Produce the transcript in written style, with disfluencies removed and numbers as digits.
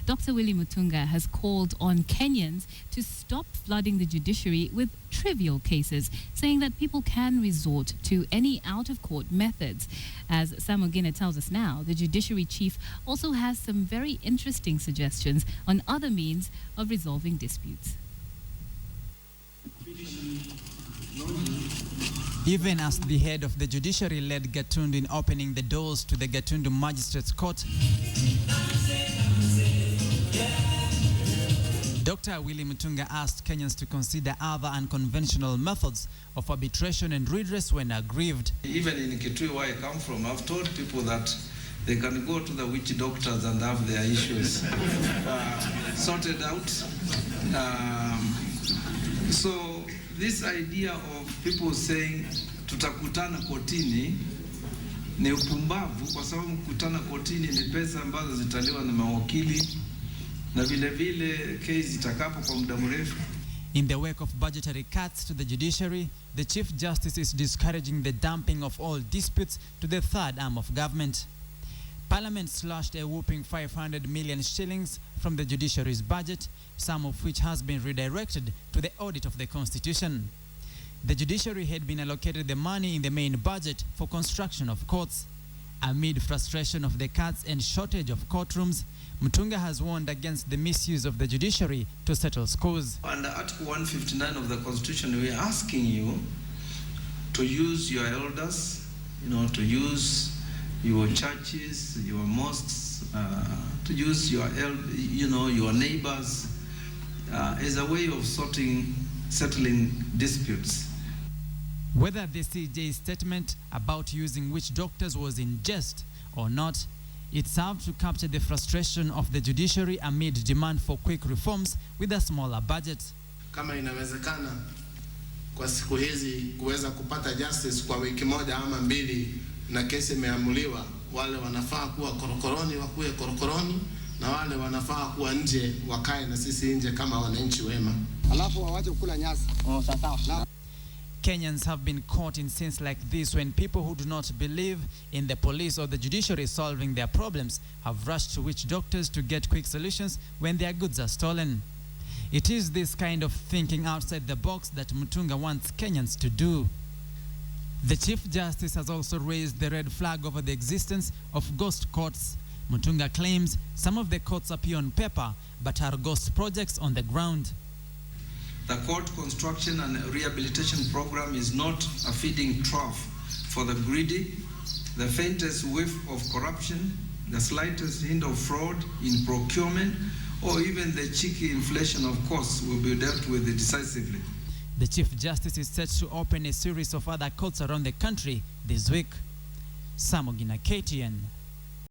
Dr. Willy Mutunga has called on Kenyans to stop flooding the judiciary with trivial cases, saying that people can resort to any out-of-court methods. As Sam Ogina tells us now, the judiciary chief also has some very interesting suggestions on other means of resolving disputes. Even as the head of the judiciary led Gatundu in opening the doors to the Gatundu Magistrates Court, Dr. Willy Mutunga asked Kenyans to consider other unconventional methods of arbitration and redress when aggrieved. Even in Kitui, where I come from, I've told people that they can go to the witch doctors and have their issues sorted out. So this idea of people saying tutakutana kotini ni upumbavu, kwa sababu kukutana kotini ni pesa ambazo zitaliwa na mawakili na vile vile case itakapo kwa muda mrefu. In the wake of budgetary cuts to the judiciary, the Chief Justice is discouraging the dumping of all disputes to the third arm of government. Parliament slashed a whopping 500 million shillings from the judiciary's budget, some of which has been redirected to the audit of the Constitution. The judiciary had been allocated the money in the main budget for construction of courts. Amid frustration of the cuts and shortage of courtrooms, Mutunga has warned against the misuse of the judiciary to settle scores. Under Article 159 of the Constitution, we are asking you to use your elders, to use your churches, your mosques, to use your neighbors as a way of settling disputes. Whether the CJ's statement about using witch doctors was in jest or not, it served to capture the frustration of the judiciary amid demand for quick reforms with a smaller budget. Kama inawezekana kwa siku hizi kuweza kupata justice kwa wiki moja ama mbili na kesi imeamuliwa, wale wanafaa kuwa korokoroni wakuwe korokoroni na wale wanafaa kuwa nje wakae na sisi nje kama wananchi wema. Alafu waache kula nyasi. Sawa. Kenyans have been caught in scenes like this when people who do not believe in the police or the judiciary solving their problems have rushed to witch doctors to get quick solutions when their goods are stolen. It is this kind of thinking outside the box that Mutunga wants Kenyans to do. The Chief Justice has also raised the red flag over the existence of ghost courts. Mutunga claims some of the courts appear on paper but are ghost projects on the ground. The court construction and rehabilitation program is not a feeding trough for the greedy. The faintest whiff of corruption, the slightest hint of fraud in procurement, or even the cheeky inflation of costs will be dealt with decisively. The Chief Justice is set to open a series of other courts around the country this week. Sam Ogina, KTN.